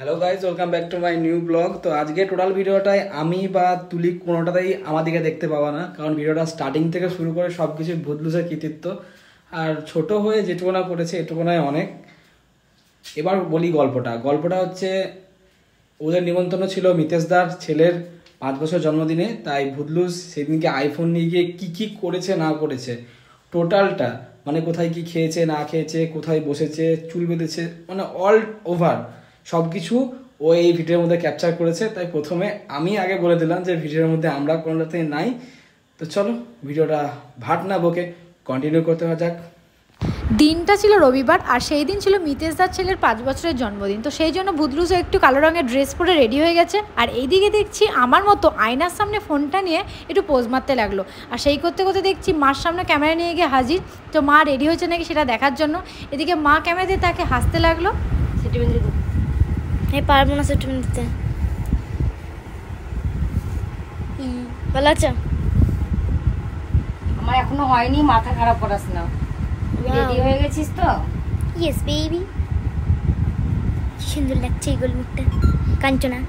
Hello guys, welcome back to my new blog. তো আজকে total ভিডিওটাই আমি বা তুলি কোনোটাতেই আমাদেরকে দেখতে পাবা না, কারণ ভিডিওটা স্টার্টিং থেকে শুরু করে সব কিছু ভূতলুসের কৃতিত্ব। আর ছোট হয়ে যেটুকুনা করেছে এটুকুনায় অনেক। এবার বলি গল্পটা হচ্ছে ওদের নিমন্ত্রণ ছিল মিতেশদার ছেলের 5 বছর জন্মদিনে। তাই ভূতলুস সেদিনকে আইফোন নিয়ে গিয়ে কী করেছে না করেছে টোটালটা, মানে কোথায় কি খেয়েছে না খেয়েছে, কোথায় বসেছে, চুল বেঁধেছে, মানে অল ওভার সব কিছু ও এই ভিডিওর মধ্যে ক্যাপচার করেছে। তাই প্রথমে আমি আগে বলে দিলাম যে ভিডিওর মধ্যে আমরা কোনোটাতে নাই। তো চলো ভিডিওটা ভাট না বকে কন্টিনিউ করতে হওয়া যাক। দিনটা ছিল রবিবার, আর সেই দিন ছিল মিতেশদার ছেলের 5 বছরের জন্মদিন। তো সেই জন্য ভূতলুসও একটু কালো রঙের ড্রেস পরে রেডি হয়ে গেছে। আর এইদিকে দেখছি আমার মতো আয়নার সামনে ফোনটা নিয়ে একটু পোজ মারতে লাগলো। আর সেই করতে করতে দেখছি মার সামনে ক্যামেরা নিয়ে গিয়ে হাজির। তো মা রেডি হয়েছে নাকি সেটা দেখার জন্য এদিকে মা ক্যামেরা দিয়ে তাকে হাসতে লাগলো। পারবো না সেটা দিতে। ভালো আছো? আমার এখনো হয়নি, মাথা খারাপ করাস না। রেডি হয়ে গেছিস তো? Yes baby. সুন্দর লাগছে এই গোল মুখটা, কাঞ্চনা।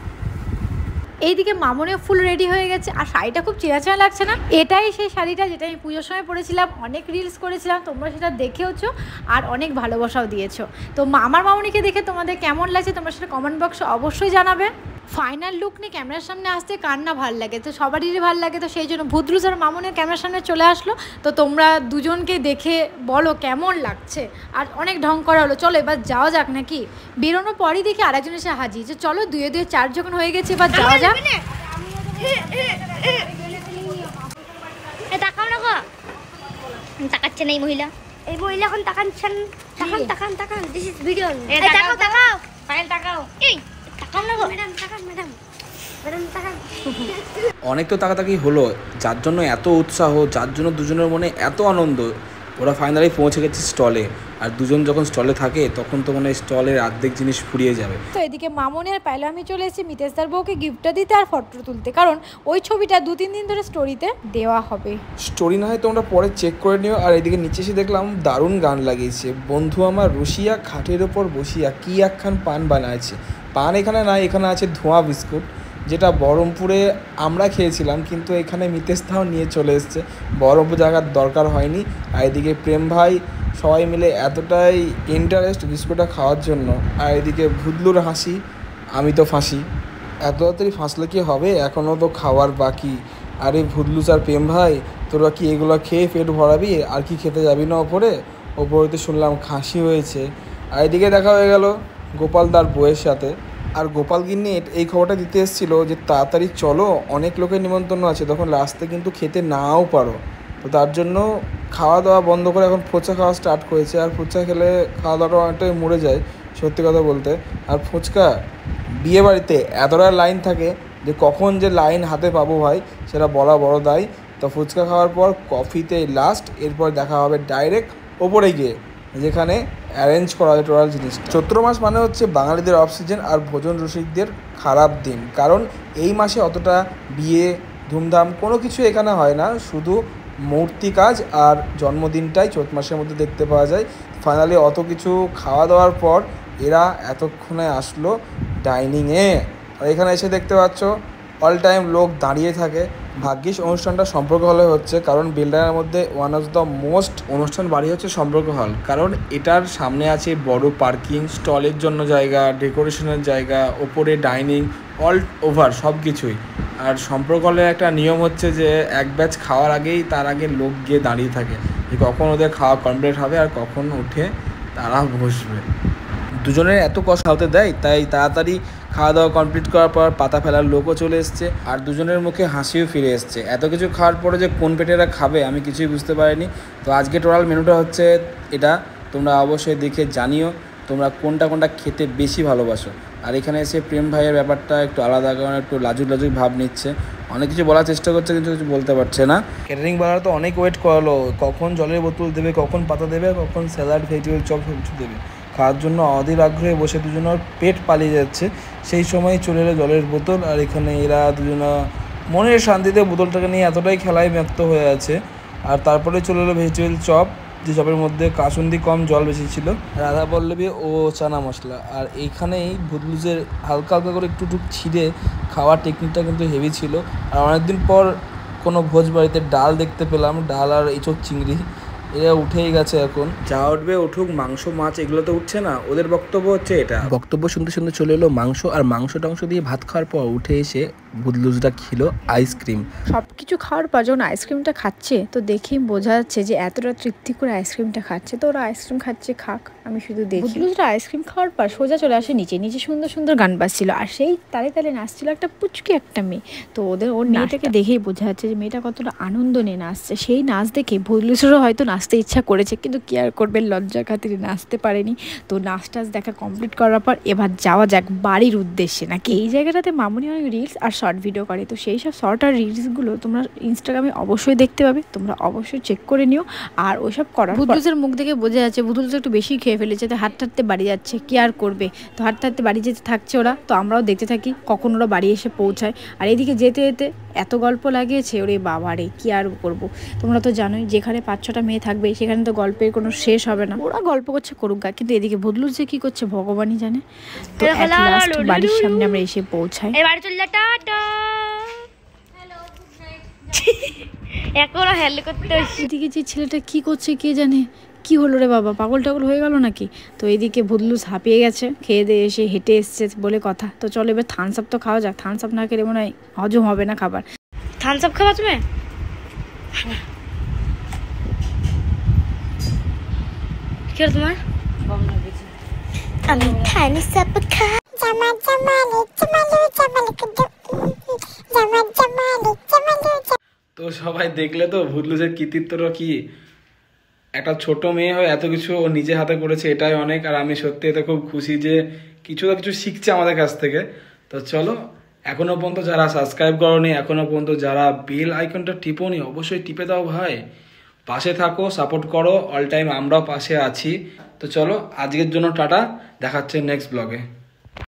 এইদিকে মামনিও ফুল রেডি হয়ে গেছে, আর শাড়িটা খুব চেনা লাগছে না? এটাই সেই শাড়িটা যেটা আমি পুজোর সময় পরেছিলাম, অনেক রিলস করেছিলাম, তোমরা সেটা দেখেওছো আর অনেক ভালোবাসাও দিয়েছো। তো আমার মামনিকে দেখে তোমাদের কেমন লাগছে তোমরা সেটা কমেন্ট বক্সে অবশ্যই জানাবে। ফাইনাল লুক নিয়ে ক্যামেরার সামনে আসতে কার না ভাল লাগে, তো সবারই ভাল লাগে। তো সেই জন্য ভূতলুস আর মামনির ক্যামেরার সামনে চলে আসলো। তো তোমরা দুজনকে দেখে বলো কেমন লাগছে। আর অনেক ঢং করা হলো, চলো এবার যাওয়া যাক নাকি? বেরোনোর পরই দেখি আরেকজন এসে হাজির, যে চলো 2 4 যখন হয়ে গেছে এবার যাওয়া যাক। তাকাও না গো, তাকাচ্ছে না এই মহিলা। এই মহিলা এখন তাকাচ্ছেন। তাকান তাকান তাকান, দিস ইজ ভিডিও। তাকাও তাকাও, ফাইল তাকাও। এই তাকাও না গো ম্যাডাম, তাকান ম্যাডাম, ম্যাডাম তাকান। অনেক তো তাকাতাকি হলো, যার জন্য এত উৎসাহ, যার জন্য দুজনের মনে এত আনন্দ। ওরা ফাইনালি পৌঁছে গেছে স্টলে। আর দুজন যখন স্টলে থাকে তখন তো মানে স্টলের অর্ধেক জিনিস ফুরিয়ে যাবে। তো এদিকে মামনি আর পাইলে আমি চলে এসেছি মিতেশদার বউকে গিফটটা দিতে আর ফটো তুলতে, কারণ ওই ছবিটা 2-3 দিন ধরে স্টোরিতে দেওয়া হবে। স্টোরি না হয় তোমরা পরে চেক করে নিও। আর এদিকে নিচে এসে দেখলাম দারুণ গান লাগিয়েছে। বন্ধু আমার রসিয়া খাটের ওপর বসিয়া কি একখান পান বানাচ্ছে। পান এখানে নাই, এখানে আছে ধোঁয়া বিস্কুট, যেটা বহরমপুরে আমরা খেয়েছিলাম, কিন্তু এখানে মিতেশদাও নিয়ে চলে এসছে। বহরমপুর জায়গার দরকার হয়নি। আর এদিকে প্রেম ভাই সবাই মিলে এতটাই ইন্টারেস্ট বিস্কুটটা খাওয়ার জন্য। আর এদিকে ভুতলুর হাসি, আমি তো ফাঁসি। এত তাড়াতাড়ি ফাঁসলে কি হবে, এখনও তো খাওয়ার বাকি। আরে ভুতলুস আর প্রেম ভাই, তোরা কি এগুলো খেয়ে পেট ভরাবি? আর কি খেতে যাবি না ওপরে? ওপরে তো শুনলাম খাসি হয়েছে। আর এদিকে দেখা হয়ে গেল গোপালদার বউয়ের সাথে। আর গোপাল গিন্নি এই খবরটা দিতে এসেছিলো যে তাড়াতাড়ি চলো, অনেক লোকের নিমন্ত্রণ আছে, তখন লাস্টে কিন্তু খেতে নাও পারো। তো তার জন্য খাওয়া দাওয়া বন্ধ করে এখন ফুচকা খাওয়া স্টার্ট করেছে। আর ফুচকা খেলে খাওয়া দাওয়াটা অনেকটাই মরে যায় সত্যি কথা বলতে। আর ফুচকা বিয়ে বাড়িতে এতটা লাইন থাকে যে কখন যে লাইন হাতে পাবো ভাই সেটা বলা বড় দায়। তো ফুচকা খাওয়ার পর কফিতে লাস্ট, এরপর দেখা হবে ডাইরেক্ট ওপরে গিয়ে যেখানে অ্যারেঞ্জ করা হয় টোটাল জিনিস। চৈত্র মাস মানে হচ্ছে বাঙালিদের অফ সিজন আর ভোজন রসিকদের খারাপ দিন, কারণ এই মাসে অতটা বিয়ে ধুমধাম কোনো কিছু এখানে হয় না, শুধু মূর্তি কাজ আর জন্মদিনটাই চৈত্র মাসের মধ্যে দেখতে পাওয়া যায়। ফাইনালি অত কিছু খাওয়া দাওয়ার পর এরা এতক্ষণে আসলো ডাইনিংয়ে। আর এখানে এসে দেখতে পাচ্ছ অল টাইম লোক দাঁড়িয়ে থাকে। ভাগ্যিস অনুষ্ঠানটা সম্পর্ক হলে হচ্ছে, কারণ বিল্ডারের মধ্যে ওয়ান অফ দ্য মোস্ট অনুষ্ঠান বাড়ি হচ্ছে সম্পর্ক হল, কারণ এটার সামনে আছে বড় পার্কিং, স্টলের জন্য জায়গা, ডেকোরেশনের জায়গা, ওপরে ডাইনিং, অল ওভার সব কিছুই। আর সম্পর্ক হলের একটা নিয়ম হচ্ছে যে এক ব্যাচ খাওয়ার আগেই তার আগে লোক গিয়ে দাঁড়িয়ে থাকে যে কখন ওদের খাওয়া কমপ্লিট হবে আর কখন উঠে তারা বসবে। দুজনের এত কষ্ট হতে দেয়, তাই তাড়াতাড়ি খাওয়া দাওয়া কমপ্লিট করার পর পাতা ফেলার লোকও চলে এসছে। আর দুজনের মুখে হাসিও ফিরে এসছে। এত কিছু খাওয়ার পরে যে কোন পেটেরা খাবে আমি কিছুই বুঝতে পারিনি। তো আজকে টোটাল মেনুটা হচ্ছে এটা, তোমরা অবশ্যই দেখে জানিও তোমরা কোনটা কোনটা খেতে বেশি ভালোবাসো। আর এখানে এসে প্রেম ভাইয়ের ব্যাপারটা একটু আলাদা, কারণ একটু লাজুক ভাব নিচ্ছে, অনেক কিছু বলার চেষ্টা করছে কিন্তু কিছু বলতে পারছে না। ক্যাটারিং বালারা তো অনেক ওয়েট করালো, কখন জলের বোতল দেবে, কখন পাতা দেবে, কখন স্যালাড ভেজিটেবল চপ সব কিছু দেবে। খাওয়ার জন্য অধীর আগ্রহে বসে দুজনের পেট পালিয়ে যাচ্ছে। সেই সময় চলে এলো জলের বোতল। আর এখানে এরা দুজনা মনের শান্তিতে বোতলটাকে নিয়ে এতটাই খেলায় ব্যক্ত হয়ে আছে। আর তারপরে চলে এলো ভেজিটেবল চপ। যে চপের মধ্যে কাসুন্দি কম জল বেশি ছিল, রাধা পল্লবী ও চানা মশলা। আর এইখানেই ভুতলুজের হালকা হালকা করে একটু ছিঁড়ে খাওয়ার টেকনিকটা কিন্তু হেভি ছিল। আর অনেকদিন পর কোনো ভোজ বাড়িতে ডাল দেখতে পেলাম, ডাল আর এঁচোড় চিংড়ি, এরা উঠেই গেছে এখন। যা উঠবে উঠুক, মাংস মাছ এগুলো তো উঠছে না। ওদের বক্তব্য হচ্ছে এটা। বক্তব্য শুনতে শুনতে চলে এলো মাংস, আর মাংস টাংস দিয়ে ভাত খাওয়ার পর উঠে এসে ভুতলুজটা খেলো আইসক্রিম। সব কিছু খাওয়ার পর যখন আইসক্রিমটা খাচ্ছে তো দেখেই বোঝা যাচ্ছে যে এতটা তৃপ্তি করে আইসক্রিমটা খাচ্ছে। তো ওরা আইসক্রিম খাচ্ছে, খাক, আমি শুধু দেখি। ভুতলুজরা আইসক্রিম খাওয়ার পর সোজা চলে আসে নিচে। নিচে সুন্দর সুন্দর গান বাজছিল, আর সেই তালে তালে নাচছিল একটা পুচকি একটা মেয়ে। তো ওর মেয়েটাকে দেখেই বোঝা যাচ্ছে যে মেয়েটা কতটা আনন্দ নিয়ে নাচছে। সেই নাচ দেখে ভুতলুজরাও হয়তো নাচতে ইচ্ছা করেছে, কিন্তু কি আর করবে, লজ্জার খাতিরে নাচতে পারেনি। তো নাচ টাচ দেখা কমপ্লিট করার পর এবার যাওয়া যাক বাড়ির উদ্দেশ্যে। নাকি এই জায়গাটাতে মামুনি অনেক রিলস আর শর্ট ভিডিও করে, তো সেই সব শর্ট আর রিলসগুলো তোমরা ইনস্টাগ্রামে অবশ্যই দেখতে পাবে, তোমরা অবশ্যই চেক করে নিও। আর ওইসব করার ভুতলুজের মুখ দেখে বোঝা যাচ্ছে ভুতলুজ একটু বেশি খেয়ে ফেলেছে, তো হাঁটতে হাঁটতে বাড়ি যাচ্ছে। কি আর করবে, তো হাঁটতে হাঁটতে বাড়ি যেতে থাকছে ওরা। তো আমরাও দেখতে থাকি কখন ওরা বাড়ি এসে পৌঁছায়। আর এদিকে যেতে যেতে এত গল্প লাগিয়েছে, ওরে বাবারে কি আর করবো। তোমরা তো জানোই যেখানে 5-6টা মেয়ে থাকবে সেখানে তো গল্পের কোনো শেষ হবে না। ওরা গল্প করছে করুক গা, কিন্তু এদিকে ভুতলুজ যে কি করছে ভগবানই জানে। তো বাড়ির সামনে আমরা এসে পৌঁছাই। বাড়ি চললে টাটা। এখনো হ্যালো করতে। এদিকে যে ছেলেটা কি করছে কে জানে, কি হলো রে বাবা, পাগল টাগল হয়ে গেল নাকি। তো এইদিকে ভুতলুজ হাঁপিয়ে গেছে, খেয়ে দিয়ে এসে হেঁটে এসছে বলে কথা। তো চলো এবার থামস আপ তো খাওয়া যাক, থামস আপ না খেলে মনে হয় হজম হবে না খাবার। থামস আপ খাবা তুমি? কি হলো তোমার? কম লেগেছে। আমি থামস আপ খা। জামা জামালে জামালে জামালে কুদু জামা জামালে জামালে। তো সবাই দেখলে তো ভুতলুজের কৃতিত্বটা কি। একটা ছোট মেয়ে হয়ে এত কিছু ও নিজে হাতে করেছে, এটাই অনেক। আর আমি সত্যি এতে খুব খুশি যে কিছু না কিছু শিখছে আমাদের কাছ থেকে। তো চলো, এখনো পর্যন্ত যারা সাবস্ক্রাইব করোনি, এখনো পর্যন্ত যারা বেল আইকনটা টিপোনি, অবশ্যই টিপে দাও ভাই। পাশে থাকো, সাপোর্ট করো, অল টাইম আমরাও পাশে আছি। তো চলো, আজকের জন্য টাটা, দেখাচ্ছে নেক্সট ব্লগে।